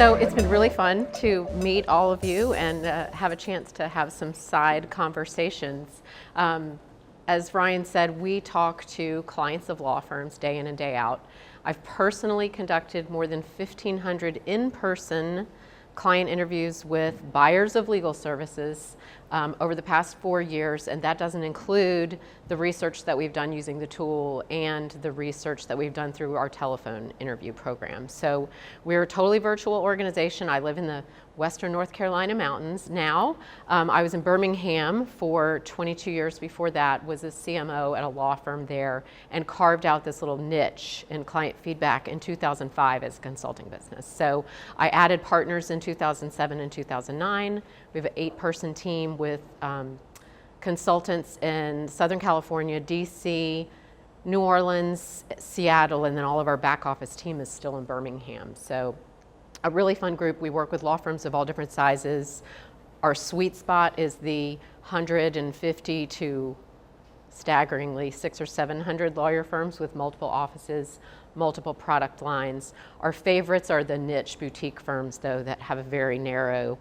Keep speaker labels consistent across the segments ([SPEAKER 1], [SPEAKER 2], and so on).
[SPEAKER 1] So it's been really fun to meet all of you and have a chance to have some side conversations. As Ryan said, we talk to clients of law firms day in and day out. I've personally conducted more than 1,500 in-person client interviews with buyers of legal services over the past 4 years, and that doesn't include the research that we've done using the tool and the research that we've done through our telephone interview program. So we're a totally virtual organization. I live in the Western North Carolina mountains now. I was in Birmingham for 22 years before that, was a CMO at a law firm there, and carved out this little niche in client feedback in 2005 as a consulting business. So I added partners in 2007 and 2009. We have an 8-person team with consultants in Southern California, DC, New Orleans, Seattle, and then all of our back office team is still in Birmingham. So a really fun group. We work with law firms of all different sizes. Our sweet spot is the 150 to staggeringly 600 or 700 lawyer firms with multiple offices, multiple product lines. Our favorites are the niche boutique firms, though, that have a very narrow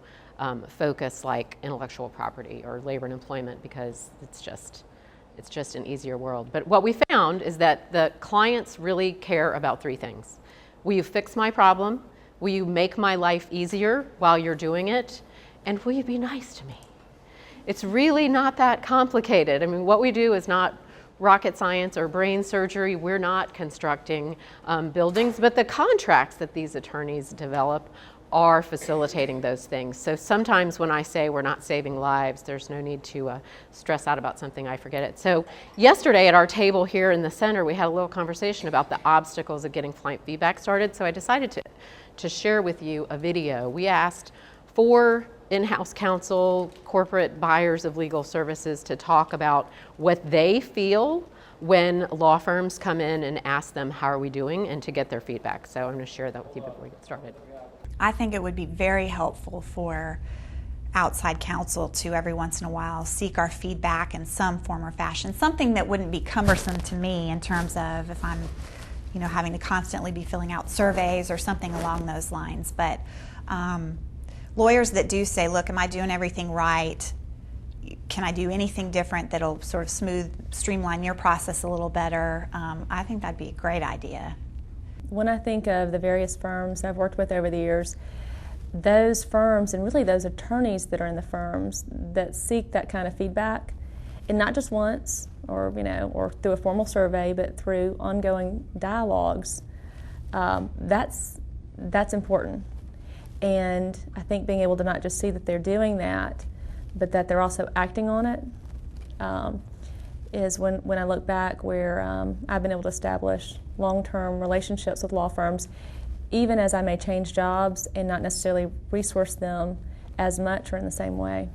[SPEAKER 1] focus, like intellectual property or labor and employment, because it's just an easier world. But what we found is that the clients really care about 3 things. Will you fix my problem? Will you make my life easier while you're doing it? And will you be nice to me? It's really not that complicated. I mean, what we do is not rocket science or brain surgery. We're not constructing buildings, but the contracts that these attorneys develop are facilitating those things. So sometimes when I say we're not saving lives, there's no need to stress out about something, I forget it. So yesterday at our table here in the center, we had a little conversation about the obstacles of getting client feedback started. So I decided to share with you a video. We asked 4 in-house counsel, corporate buyers of legal services to talk about what they feel when law firms come in and ask them, how are we doing, and to get their feedback. So I'm going to share that with you before we get started.
[SPEAKER 2] I think it would be very helpful for outside counsel to every once in a while seek our feedback in some form or fashion, something that wouldn't be cumbersome to me in terms of if I'm having to constantly be filling out surveys or something along those lines. But lawyers that do say, look, am I doing everything right? Can I do anything different that'll sort of streamline your process a little better? I think that'd be a great idea.
[SPEAKER 3] When I think of the various firms I've worked with over the years, those firms and really those attorneys that are in the firms that seek that kind of feedback, and not just once or through a formal survey, but through ongoing dialogues, that's important. And I think being able to not just see that they're doing that, but that they're also acting on it, is when I look back where I've been able to establish long-term relationships with law firms, even as I may change jobs and not necessarily resource them as much or in the same way.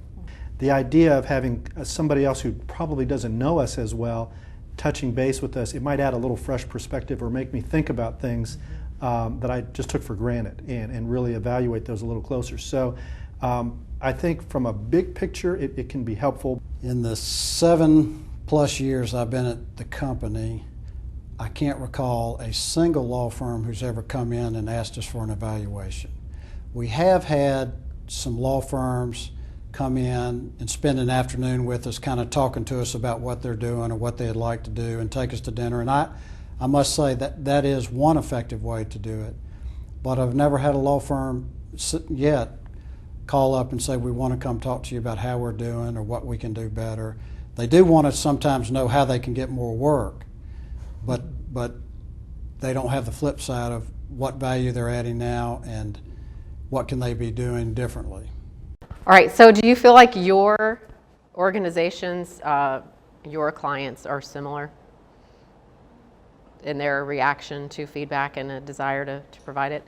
[SPEAKER 4] The idea of having somebody else who probably doesn't know us as well touching base with us, it might add a little fresh perspective or make me think about things that I just took for granted and really evaluate those a little closer. So I think from a big picture, it can be helpful.
[SPEAKER 5] In the 7+ years I've been at the company, I can't recall a single law firm who's ever come in and asked us for an evaluation. We have had some law firms come in and spend an afternoon with us kind of talking to us about what they're doing or what they'd like to do and take us to dinner. And I must say that is one effective way to do it. But I've never had a law firm yet call up and say, we want to come talk to you about how we're doing or what we can do better. They do want to sometimes know how they can get more work, but they don't have the flip side of what value they're adding now and what can they be doing differently.
[SPEAKER 1] All right, so do you feel like your organizations, your clients are similar in their reaction to feedback and a desire to provide it?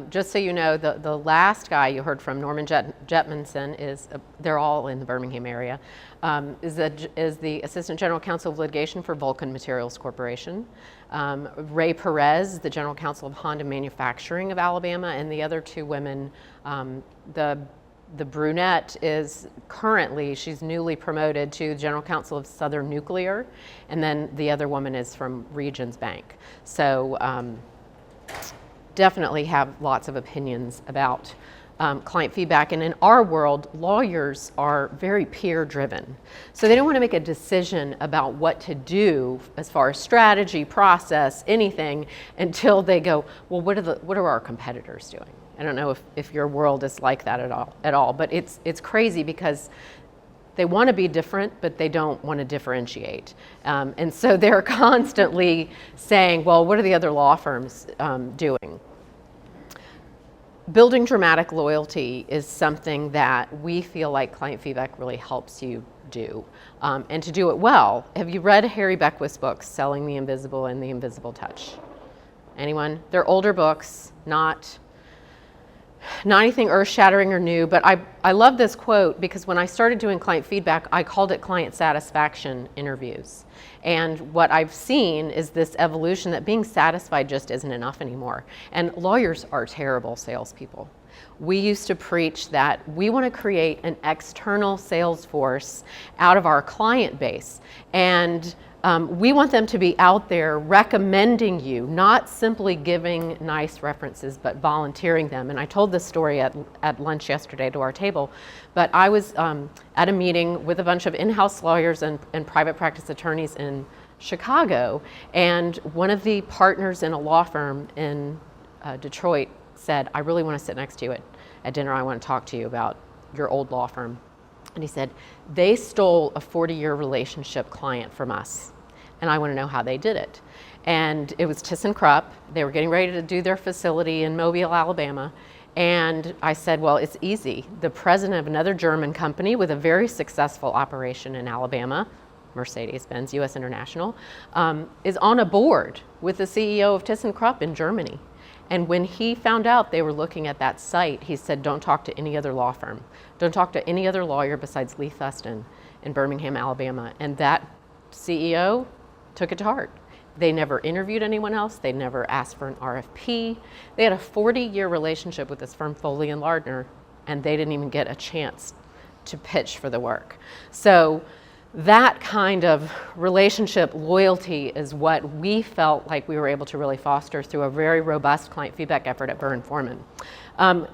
[SPEAKER 1] Just so you know, the last guy you heard from, Norman Jetmanson, they're all in the Birmingham area, is the Assistant General Counsel of Litigation for Vulcan Materials Corporation. Ray Perez, the General Counsel of Honda Manufacturing of Alabama, and the other 2 women, the brunette is currently, she's newly promoted to General Counsel of Southern Nuclear, and then the other woman is from Regions Bank. So definitely have lots of opinions about client feedback. And in our world, lawyers are very peer driven. So they don't want to make a decision about what to do as far as strategy, process, anything, until they go, well, what are our competitors doing? I don't know if your world is like that at all, but it's crazy because they want to be different, but they don't want to differentiate. And so they're constantly saying, well, what are the other law firms doing? Building dramatic loyalty is something that we feel like client feedback really helps you do, and to do it well. Have you read Harry Beckwith's books, Selling the Invisible and The Invisible Touch? Anyone? They're older books, not anything earth-shattering or new, but I love this quote because when I started doing client feedback, I called it client satisfaction interviews. And what I've seen is this evolution that being satisfied just isn't enough anymore. And lawyers are terrible salespeople. We used to preach that we want to create an external sales force out of our client base. And we want them to be out there recommending you, not simply giving nice references, but volunteering them. And I told this story at lunch yesterday to our table, but I was at a meeting with a bunch of in-house lawyers and private practice attorneys in Chicago, and one of the partners in a law firm in Detroit said, I really want to sit next to you at dinner. I want to talk to you about your old law firm. And he said, they stole a 40-year relationship client from us, and I want to know how they did it. And it was ThyssenKrupp. They were getting ready to do their facility in Mobile, Alabama. And I said, well, it's easy. The president of another German company with a very successful operation in Alabama, Mercedes-Benz, US International, is on a board with the CEO of ThyssenKrupp in Germany. And when he found out they were looking at that site, he said, don't talk to any other law firm. Don't talk to any other lawyer besides Lee Thuston in Birmingham, Alabama. And that CEO took it to heart. They never interviewed anyone else. They never asked for an RFP. They had a 40-year relationship with this firm, Foley and Lardner, and they didn't even get a chance to pitch for the work. So that kind of relationship loyalty is what we felt like we were able to really foster through a very robust client feedback effort at Burr & Forman.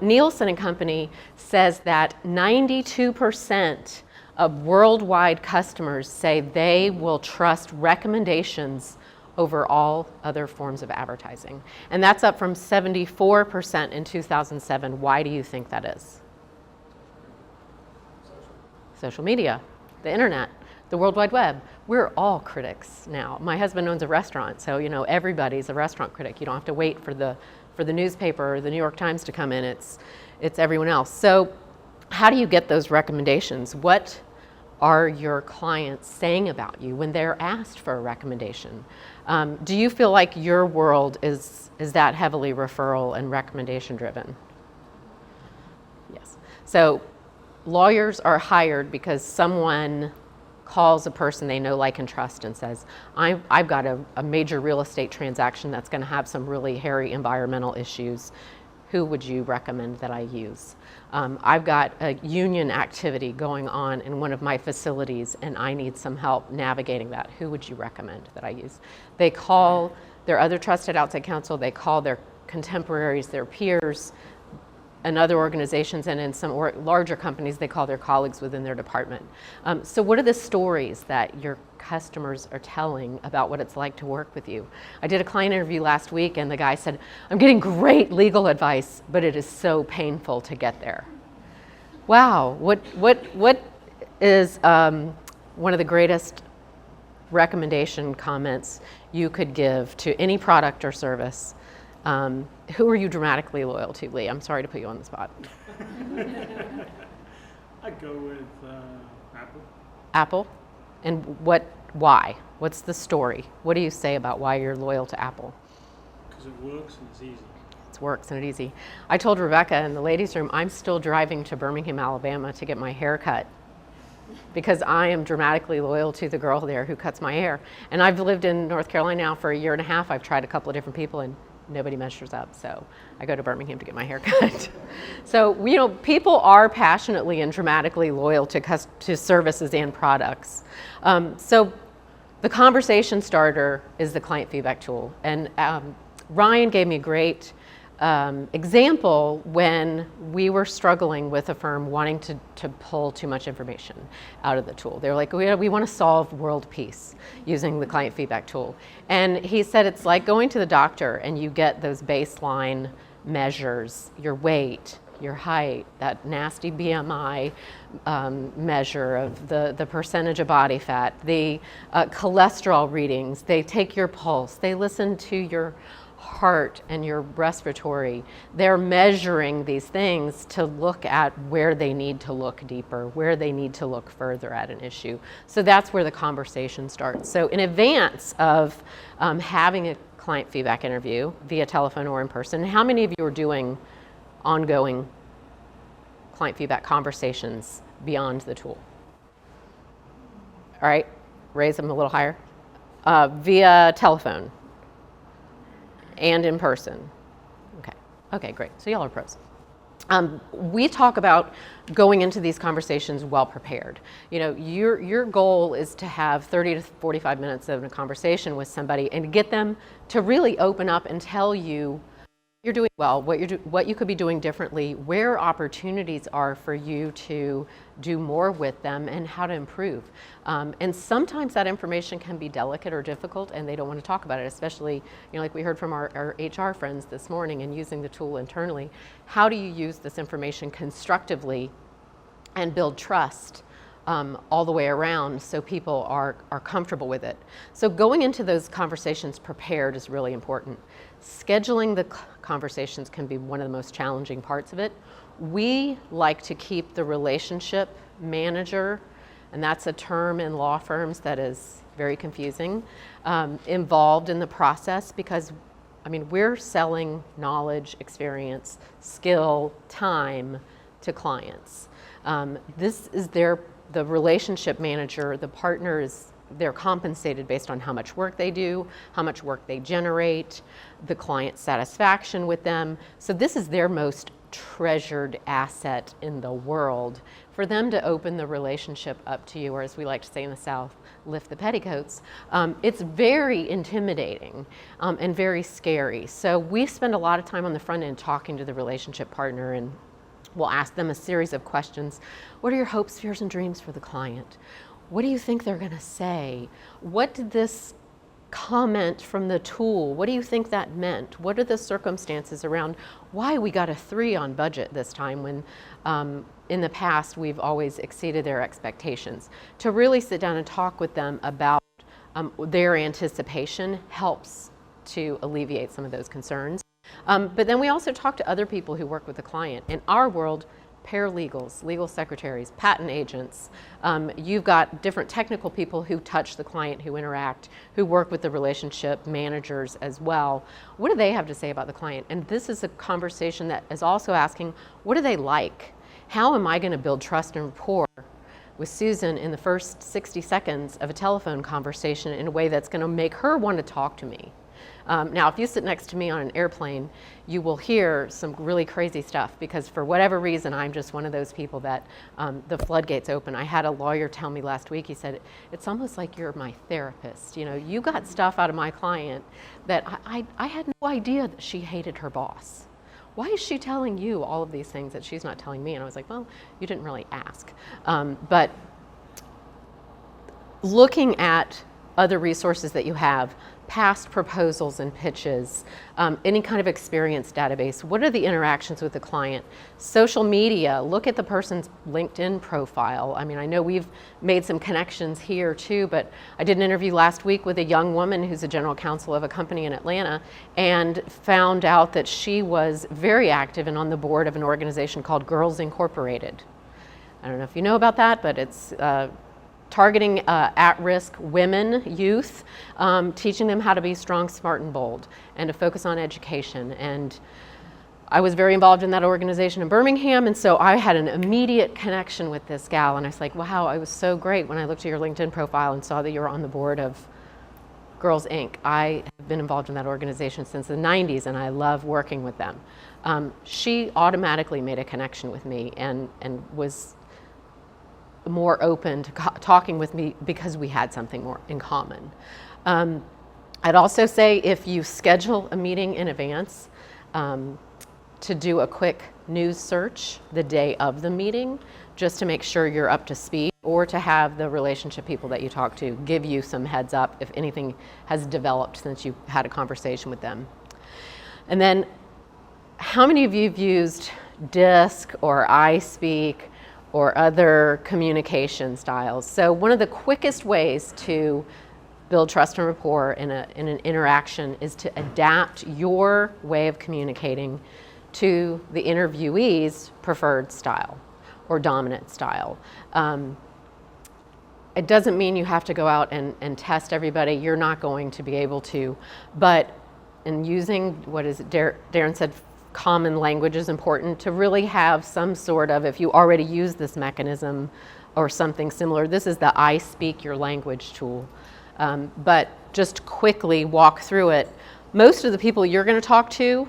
[SPEAKER 1] Nielsen and Company says that 92% of worldwide customers say they will trust recommendations over all other forms of advertising. And that's up from 74% in 2007. Why do you think that is? Social media, the internet, the World Wide Web. We're all critics now. My husband owns a restaurant, so everybody's a restaurant critic. You don't have to wait for the newspaper or the New York Times to come in. It's everyone else. So how do you get those recommendations? What are your clients saying about you when they're asked for a recommendation? Do you feel like your world is that heavily referral and recommendation driven? Yes. So lawyers are hired because someone calls a person they know, like, and trust and says, I've got a major real estate transaction that's going to have some really hairy environmental issues. Who would you recommend that I use? I've got a union activity going on in one of my facilities and I need some help navigating that. Who would you recommend that I use? They call their other trusted outside counsel, they call their contemporaries, their peers, and other organizations, and in some larger companies, they call their colleagues within their department. So what are the stories that your customers are telling about what it's like to work with you? I did a client interview last week and the guy said, I'm getting great legal advice, but it is so painful to get there. Wow, what is one of the greatest recommendation comments you could give to any product or service? Who are you dramatically loyal to, Lee? I'm sorry to put you on the spot.
[SPEAKER 6] I'd go with Apple.
[SPEAKER 1] Apple? And why? What's the story? What do you say about why you're loyal to Apple?
[SPEAKER 6] Because it works and it's easy.
[SPEAKER 1] It works and it's easy. I told Rebecca in the ladies' room, I'm still driving to Birmingham, Alabama to get my hair cut because I am dramatically loyal to the girl there who cuts my hair. And I've lived in North Carolina now for a year and a half. I've tried a couple of different people and nobody measures up, so I go to Birmingham to get my hair cut. So, people are passionately and dramatically loyal to services and products. So the conversation starter is the client feedback tool. And Ryan gave me a great example when we were struggling with a firm wanting to pull too much information out of the tool. They were like, we want to solve world peace using the client feedback tool. And he said it's like going to the doctor and you get those baseline measures, your weight, your height, that nasty BMI measure of the percentage of body fat, the cholesterol readings, they take your pulse, they listen to your heart and your respiratory. They're measuring these things to look at where they need to look deeper, where they need to look further at an issue. So that's where the conversation starts. So in advance of having a client feedback interview via telephone or in person, how many of you are doing ongoing client feedback conversations beyond the tool? All right, raise them a little higher. Via telephone and in person. Okay, great. So y'all are pros. We talk about going into these conversations well prepared. You know, your goal is to have 30 to 45 minutes of a conversation with somebody and get them to really open up and tell you you're doing well, what you could be doing differently, where opportunities are for you to do more with them, and how to improve. And sometimes that information can be delicate or difficult, and they don't want to talk about it, especially, you know, like we heard from our HR friends this morning and using the tool internally. How do you use this information constructively and build trust all the way around so people are comfortable with it? So going into those conversations prepared is really important. Scheduling the conversations can be one of the most challenging parts of it. We like to keep the relationship manager, and that's a term in law firms that is very confusing, involved in the process, because I mean, we're selling knowledge, experience, skill, time to clients. This is the relationship manager, the partners, they're compensated based on how much work they do, how much work they generate, the client satisfaction with them. So this is their most treasured asset in the world. For them to open the relationship up to you, or as we like to say in the South, lift the petticoats, it's very intimidating and very scary. So we spend a lot of time on the front end talking to the relationship partner, and we'll ask them a series of questions. What are your hopes, fears, and dreams for the client? What do you think they're going to say? What did this comment from the tool, what do you think that meant? What are the circumstances around why we got a 3 on budget this time when in the past we've always exceeded their expectations? To really sit down and talk with them about their anticipation helps to alleviate some of those concerns. But then we also talk to other people who work with the client. In our world, paralegals, legal secretaries, patent agents. You've got different technical people who touch the client, who interact, who work with the relationship managers as well. What do they have to say about the client? And this is a conversation that is also asking, what do they like? How am I going to build trust and rapport with Susan in the first 60 seconds of a telephone conversation in a way that's going to make her want to talk to me? Now, if you sit next to me on an airplane, you will hear some really crazy stuff because for whatever reason, I'm just one of those people that the floodgates open. I had a lawyer tell me last week, he said, it's almost like you're my therapist. You know, you got stuff out of my client that I had no idea that she hated her boss. Why is she telling you all of these things that she's not telling me? And I was like, well, you didn't really ask. But looking at other resources that you have, past proposals and pitches, any kind of experience database, what are the interactions with the client? Social media, look at the person's LinkedIn profile. I mean, I know we've made some connections here too, but I did an interview last week with a young woman who's a general counsel of a company in Atlanta and found out that she was very active and on the board of an organization called Girls Incorporated. I don't know if you know about that, but it's targeting at-risk women, youth, teaching them how to be strong, smart, and bold, and to focus on education. And I was very involved in that organization in Birmingham, and so I had an immediate connection with this gal, and I was like, wow, it was so great when I looked at your LinkedIn profile and saw that you were on the board of Girls Inc. I have been involved in that organization since the 90s, and I love working with them. She automatically made a connection with me and was more open to talking with me because we had something more in common. I'd also say if you schedule a meeting in advance, to do a quick news search the day of the meeting, just to make sure you're up to speed, or to have the relationship people that you talk to give you some heads up if anything has developed since you had a conversation with them. And then, how many of you have used DISC or iSpeak or other communication styles? So one of the quickest ways to build trust and rapport in an interaction is to adapt your way of communicating to the interviewee's preferred style or dominant style. It doesn't mean you have to go out and test everybody. You're not going to be able to. But in using, what is it, Darren said, common language is important to really have some sort of, if you already use this mechanism or something similar, this is the I Speak Your Language tool. But just quickly walk through it. Most of the people you're going to talk to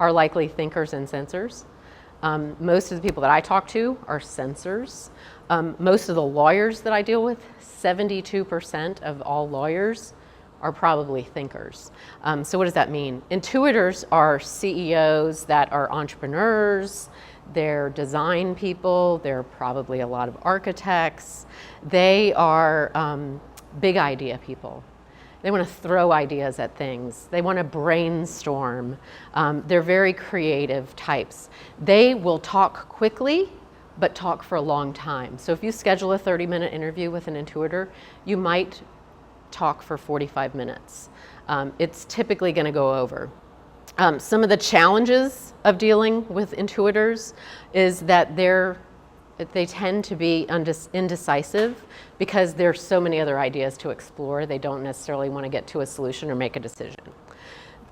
[SPEAKER 1] are likely thinkers and sensors. Most of the people that I talk to are sensors. Most of the lawyers that I deal with, 72% of all lawyers are probably thinkers. So what does that mean? Intuitors are CEOs that are entrepreneurs, they're design people, they're probably a lot of architects. They are big idea people. They want to throw ideas at things. They want to brainstorm. They're very creative types. They will talk quickly, but talk for a long time. So if you schedule a 30-minute interview with an Intuitor, you might talk for 45 minutes. It's typically going to go over. Some of the challenges of dealing with Intuitors is that they tend to be indecisive because there's so many other ideas to explore. They don't necessarily want to get to a solution or make a decision.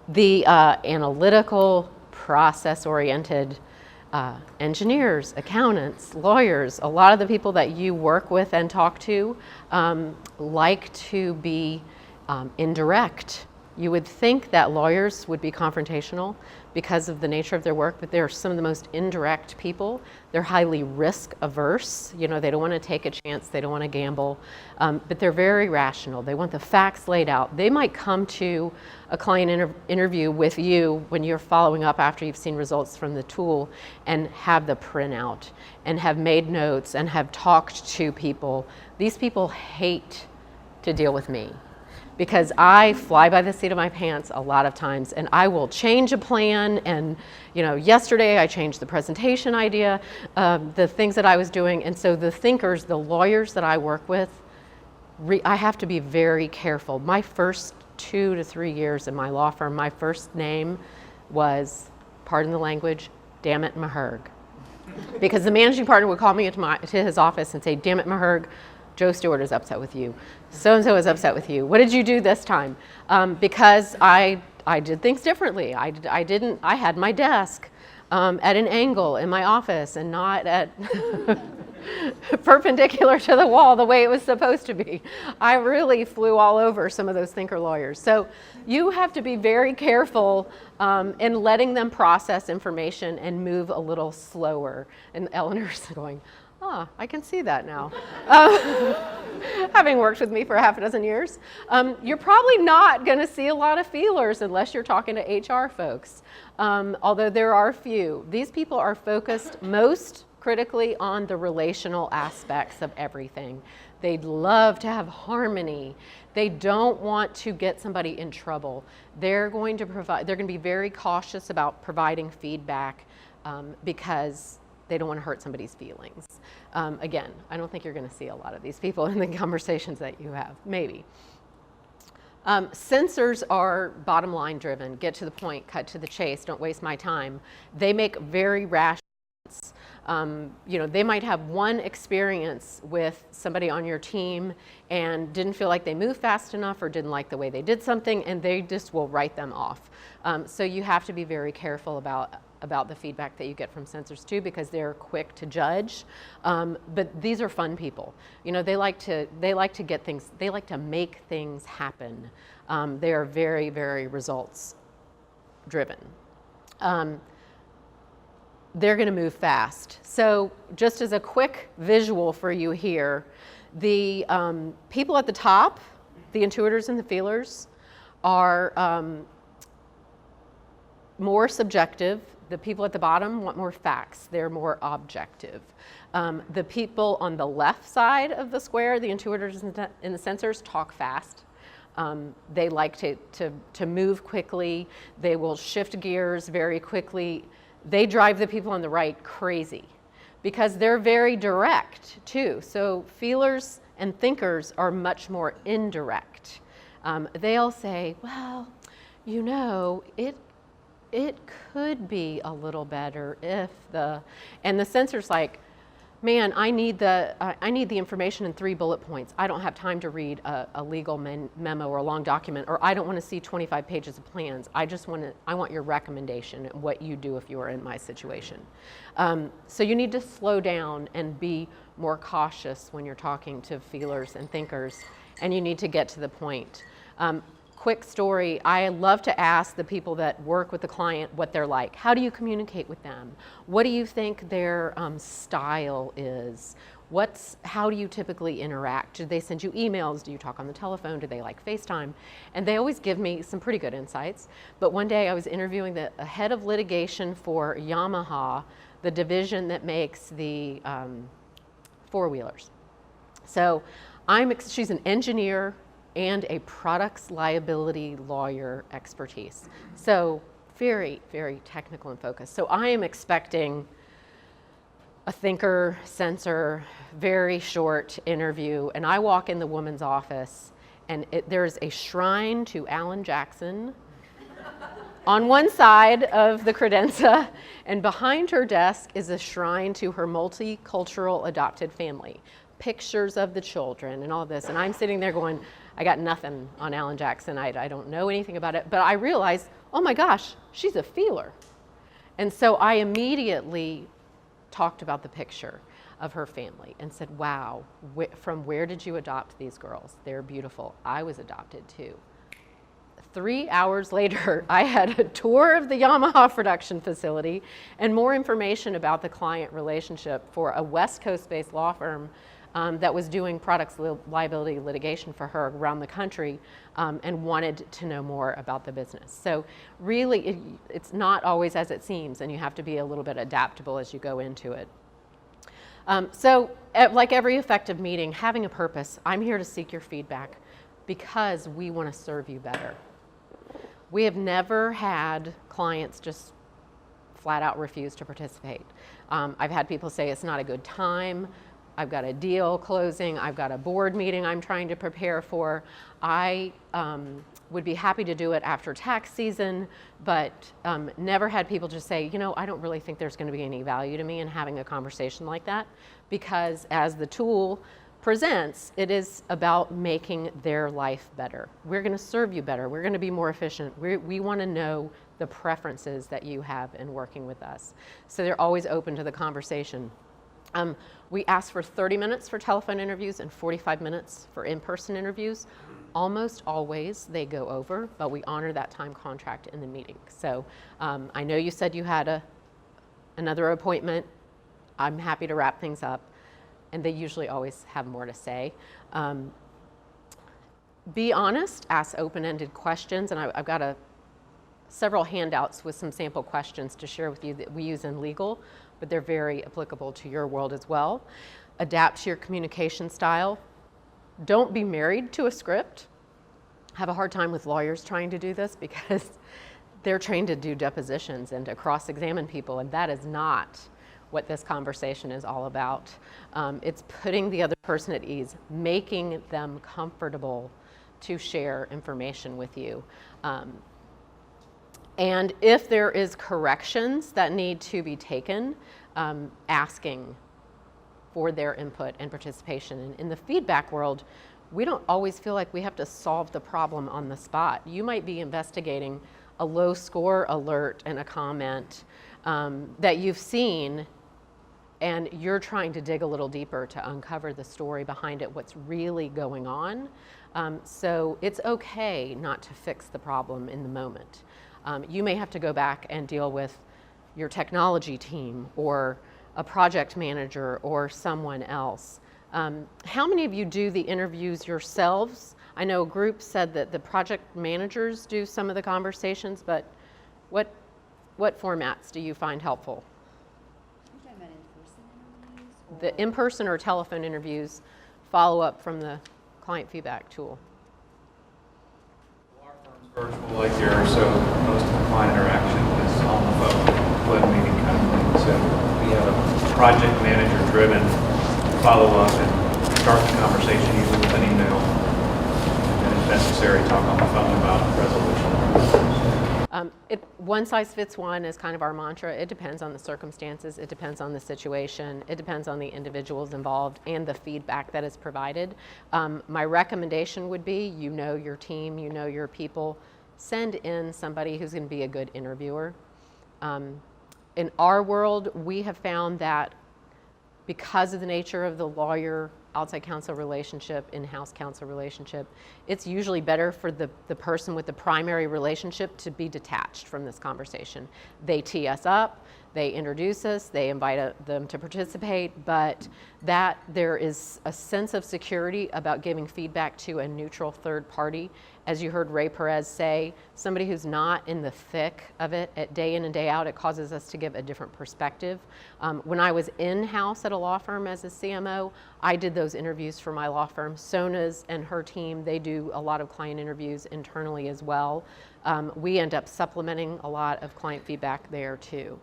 [SPEAKER 1] The analytical, process-oriented engineers, accountants, lawyers, a lot of the people that you work with and talk to like to be indirect. You would think that lawyers would be confrontational because of the nature of their work, but they're some of the most indirect people. They're highly risk averse. You know, they don't want to take a chance, they don't want to gamble, but they're very rational. They want the facts laid out. They might come to a client interview with you when you're following up after you've seen results from the tool and have the printout and have made notes and have talked to people. These people hate to deal with me, because I fly by the seat of my pants a lot of times, and I will change a plan. And you know, yesterday I changed the presentation idea, the things that I was doing. And so the thinkers, the lawyers that I work with, I have to be very careful. My first 2 to 3 years in my law firm, my first name was, pardon the language, damn it, Meherg. Because the managing partner would call me to his office and say, damn it, Meherg, Joe Stewart is upset with you. So-and-so is upset with you. What did you do this time? Because I did things differently. I had my desk at an angle in my office and not at perpendicular to the wall the way it was supposed to be. I really flew all over some of those thinker lawyers. So you have to be very careful in letting them process information and move a little slower. And Eleanor's going, oh, I can see that now. Having worked with me for half a dozen years, you're probably not going to see a lot of feelers unless you're talking to HR folks, although there are a few. These people are focused most critically on the relational aspects of everything. They'd love to have harmony. They don't want to get somebody in trouble. They're going to be very cautious about providing feedback because they don't want to hurt somebody's feelings. Again, I don't think you're going to see a lot of these people in the conversations that you have, maybe. Sensors are bottom line driven, get to the point, cut to the chase, don't waste my time. They make very rash you know, they might have one experience with somebody on your team and didn't feel like they moved fast enough or didn't like the way they did something, and they just will write them off. So you have to be very careful about the feedback that you get from sensors too, because they're quick to judge. But these are fun people. You know, they like to get things, they like to make things happen. They are very, very results driven. They're going to move fast. So just as a quick visual for you here, the people at the top, the intuitors and the feelers, are more subjective. The people at the bottom want more facts. They're more objective. The people on the left side of the square, the intuitors and the sensors, talk fast. They like to move quickly. They will shift gears very quickly. They drive the people on the right crazy because they're very direct too. So feelers and thinkers are much more indirect. They'll say, well, you know, it could be a little better if and the sensor's like, man, I need the information in 3 bullet points. I don't have time to read a legal memo or a long document, or I don't want to see 25 pages of plans. I want your recommendation and what you do if you are in my situation. So you need to slow down and be more cautious when you're talking to feelers and thinkers, and you need to get to the point. Quick story, I love to ask the people that work with the client what they're like. How do you communicate with them? What do you think their style is? How do you typically interact? Do they send you emails? Do you talk on the telephone? Do they like FaceTime? And they always give me some pretty good insights. But one day I was interviewing the head of litigation for Yamaha, the division that makes the four-wheelers. So she's an engineer and a products liability lawyer expertise. So very, very technical and focused. So I am expecting a thinker, sensor, very short interview, and I walk in the woman's office and there's a shrine to Alan Jackson on one side of the credenza, and behind her desk is a shrine to her multicultural adopted family. Pictures of the children and all this, and I'm sitting there going, I got nothing on Alan Jackson. I don't know anything about it, but I realized, oh my gosh, she's a feeler. And so I immediately talked about the picture of her family and said, wow, from where did you adopt these girls? They're beautiful. I was adopted too. 3 hours later, I had a tour of the Yamaha production facility and more information about the client relationship for a West Coast-based law firm that was doing products liability litigation for her around the country and wanted to know more about the business. So really, it's not always as it seems, and you have to be a little bit adaptable as you go into it. Like every effective meeting, having a purpose. I'm here to seek your feedback because we want to serve you better. We have never had clients just flat out refuse to participate. I've had people say it's not a good time. I've got a deal closing, I've got a board meeting I'm trying to prepare for. I would be happy to do it after tax season, but never had people just say, you know, I don't really think there's going to be any value to me in having a conversation like that, because as the tool presents, it is about making their life better. We're going to serve you better. We're going to be more efficient. We want to know the preferences that you have in working with us. So they're always open to the conversation. We ask for 30 minutes for telephone interviews and 45 minutes for in-person interviews. Almost always they go over, but we honor that time contract in the meeting. So I know you said you had another appointment. I'm happy to wrap things up, and they usually always have more to say. Be honest, ask open-ended questions, and I've got several handouts with some sample questions to share with you that we use in legal, but they're very applicable to your world as well. Adapt to your communication style. Don't be married to a script. I have a hard time with lawyers trying to do this because they're trained to do depositions and to cross-examine people, and that is not what this conversation is all about. It's putting the other person at ease, making them comfortable to share information with you. And if there is corrections that need to be taken, asking for their input and participation. And in the feedback world, we don't always feel like we have to solve the problem on the spot. You might be investigating a low score alert and a comment that you've seen, and you're trying to dig a little deeper to uncover the story behind it, what's really going on. So it's okay not to fix the problem in the moment. You may have to go back and deal with your technology team or a project manager or someone else. How many of you do the interviews yourselves? I know a group said that the project managers do some of the conversations, but what What formats do you find helpful?
[SPEAKER 7] You're talking about in-person interviews?
[SPEAKER 1] The in-person or telephone interviews, follow-up from the client feedback tool.
[SPEAKER 8] Our firm's virtual like yours, so most of the client interaction is on the phone, web meeting kind of thing. So we have a project manager-driven follow-up and start the conversation usually with an email, and then if necessary, talk on the phone about resolution.
[SPEAKER 1] One size fits one is kind of our mantra. It depends on the circumstances, it depends on the situation, it depends on the individuals involved and the feedback that is provided. My recommendation would be, you know your team, you know your people, send in somebody who's going to be a good interviewer. In our world, we have found that because of the nature of the lawyer outside counsel relationship, in-house counsel relationship, it's usually better for the person with the primary relationship to be detached from this conversation. They tee us up, they introduce us, they invite them to participate, but that there is a sense of security about giving feedback to a neutral third party. As you heard Ray Perez say, somebody who's not in the thick of it at day in and day out, it causes us to give a different perspective. When I was in-house at a law firm as a CMO, I did those interviews for my law firm. Sona's and her team, they do a lot of client interviews internally as well. We end up supplementing a lot of client feedback there too.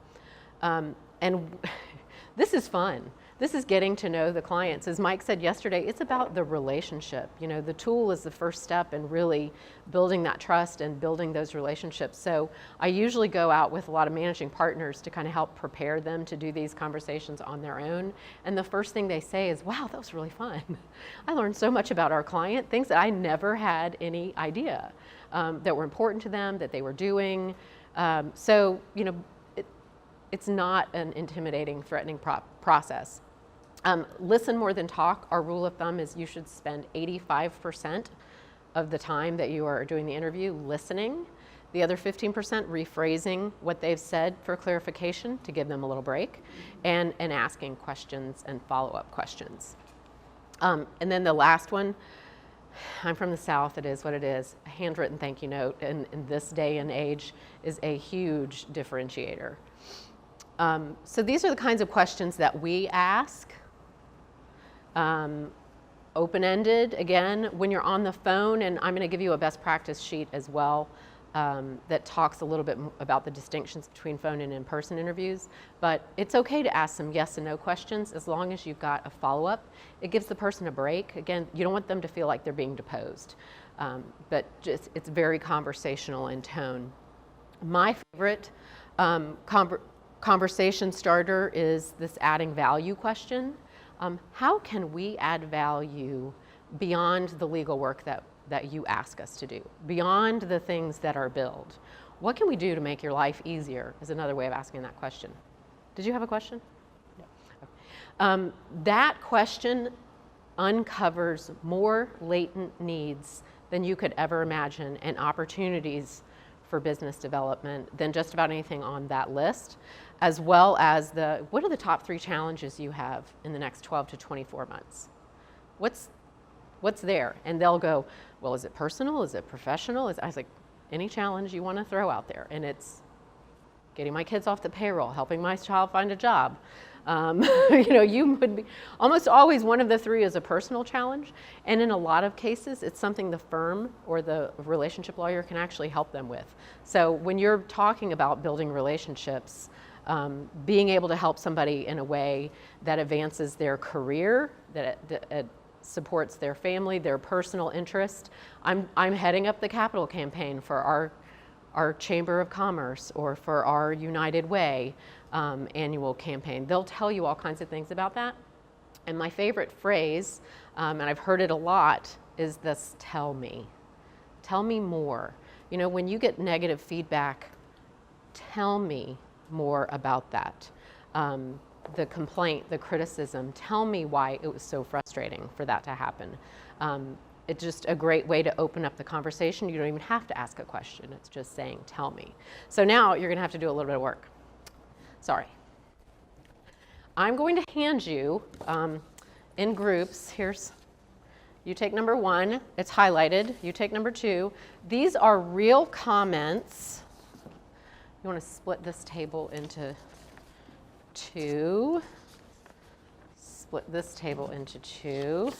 [SPEAKER 1] And this is fun. This is getting to know the clients. As Mike said yesterday, it's about the relationship. You know, the tool is the first step in really building that trust and building those relationships. So I usually go out with a lot of managing partners to kind of help prepare them to do these conversations on their own. And the first thing they say is, wow, that was really fun. I learned so much about our client, things that I never had any idea that were important to them, that they were doing. So, you know, it's not an intimidating, threatening process. Listen more than talk. Our rule of thumb is you should spend 85% of the time that you are doing the interview listening. The other 15% rephrasing what they've said for clarification to give them a little break, and asking questions and follow-up questions. And then the last one, I'm from the South, it is what it is. A handwritten thank you note in this day and age is a huge differentiator. So these are the kinds of questions that we ask. Open-ended, again, when you're on the phone, and I'm going to give you a best practice sheet as well that talks a little bit about the distinctions between phone and in-person interviews. But it's okay to ask some yes and no questions as long as you've got a follow-up. It gives the person a break. Again, you don't want them to feel like they're being deposed, but just, it's very conversational in tone. My favorite conversation starter is this adding value question. How can we add value beyond the legal work that you ask us to do, beyond the things that are billed? What can we do to make your life easier is another way of asking that question. Did you have a question? No. That question uncovers more latent needs than you could ever imagine and opportunities for business development than just about anything on that list, as well as what are the top 3 challenges you have in the next 12 to 24 months? What's there? And they'll go, well, is it personal? Is it professional? I was like, any challenge you want to throw out there. And it's getting my kids off the payroll, helping my child find a job. You know, you would be almost always one of the 3 is a personal challenge. And in a lot of cases, it's something the firm or the relationship lawyer can actually help them with. So when you're talking about building relationships, being able to help somebody in a way that advances their career, that it supports their family, their personal interest. I'm heading up the capital campaign for our Chamber of Commerce or for our United Way annual campaign. They'll tell you all kinds of things about that. And my favorite phrase, and I've heard it a lot, is this: tell me. Tell me more. You know, when you get negative feedback, tell me more about that. The complaint, the criticism, tell me why it was so frustrating for that to happen. It's just a great way to open up the conversation. You don't even have to ask a question. It's just saying, tell me. So now you're going to have to do a little bit of work. Sorry. I'm going to hand you in groups. You take number 1. It's highlighted. You take number 2. These are real comments You want to split this table into two. Split this table into two.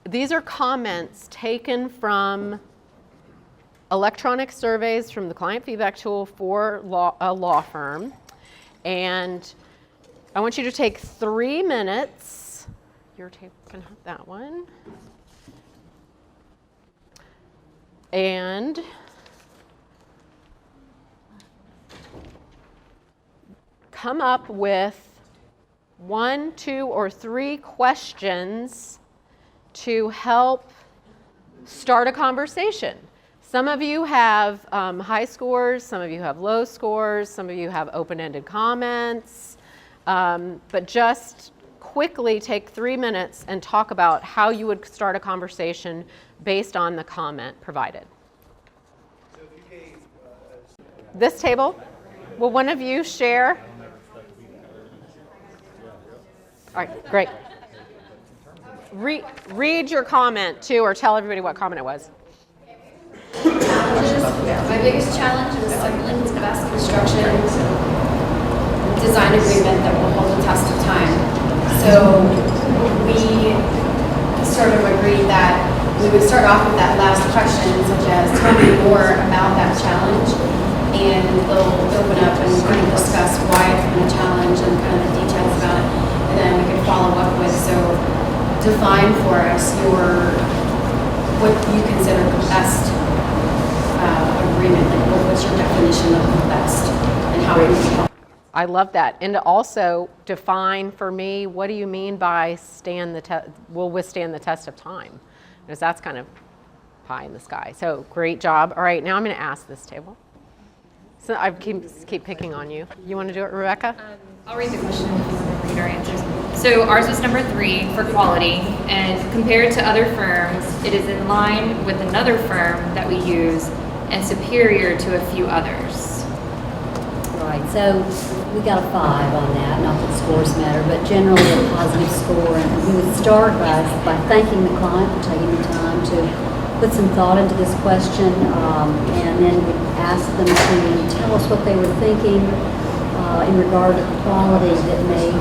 [SPEAKER 1] These are comments taken from electronic surveys from the client feedback tool for a law firm. And I want you to take 3 minutes. Your table can have that one. And come up with 1, 2, or 3 questions to help start a conversation. Some of you have high scores, some of you have low scores, some of you have open-ended comments, but just quickly take 3 minutes and talk about how you would start a conversation based on the comment provided. So if you gave, this table, will one of you share? All right, great. Read your comment too, or tell everybody what comment it was.
[SPEAKER 9] My biggest challenge is semblance of best construction design agreement that will hold the test of time. So we sort of agreed that we would start off with that last question, such as tell me more about that challenge, and they'll open up and kind of discuss why it's been a challenge and kind of the details about it, and then we could follow up with, so define for us what you consider the best agreement, like what's your definition of the best and how it would help.
[SPEAKER 1] I love that. And to also define for me, what do you mean by will withstand the test of time? Because that's kind of pie in the sky. So great job. All right, now I'm going to ask this table. So I keep picking on you. You want to do it, Rebecca?
[SPEAKER 10] I'll read the question and read our answers. So ours was number 3 for quality, and compared to other firms, it is in line with another firm that we use and superior to a few others.
[SPEAKER 7] Right, so we got a 5 on that, not that scores matter, but generally a positive score. And we would start by thanking the client for taking the time to put some thought into this question, and then we'd ask them to tell us what they were thinking in regard to quality that made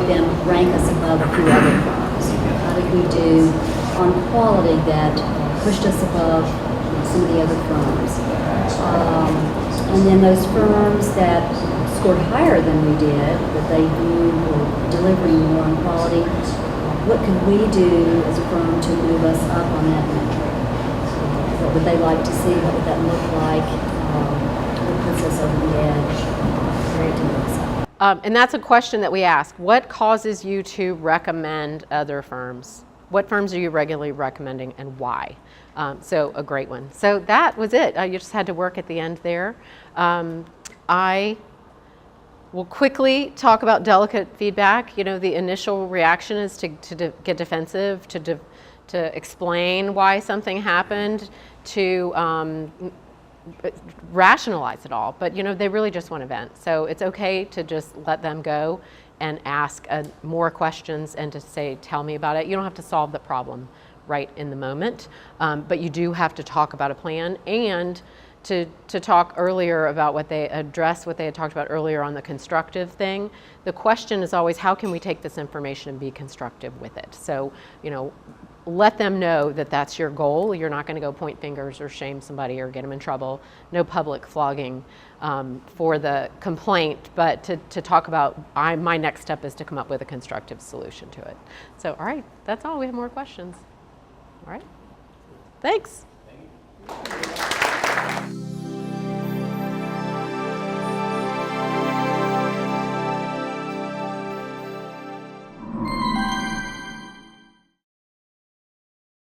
[SPEAKER 7] them rank us above a few other firms. How did we do on quality that pushed us above some of the other firms? And then those firms that scored higher than we did, that they viewed were delivering more on quality, what could we do as a firm to move us up on that metric? What would they like to see? What would that look like? What puts us over the edge? Great to move us up.
[SPEAKER 1] And that's a question that we ask. What causes you to recommend other firms? What firms are you regularly recommending and why? So a great one. So that was it. You just had to work at the end there. I will quickly talk about delicate feedback. You know, the initial reaction is to get defensive, to explain why something happened, to rationalize it all. But, you know, they really just want to vent. So it's okay to just let them go and ask more questions and to say, tell me about it. You don't have to solve the problem right in the moment, but you do have to talk about a plan and to talk earlier about what they had talked about earlier on the constructive thing. The question is always, how can we take this information and be constructive with it? So, you know, let them know that that's your goal. You're not going to go point fingers or shame somebody or get them in trouble. No public flogging for the complaint, but to talk about, my next step is to come up with a constructive solution to it. So, all right, that's all. We have more questions. All right, thanks.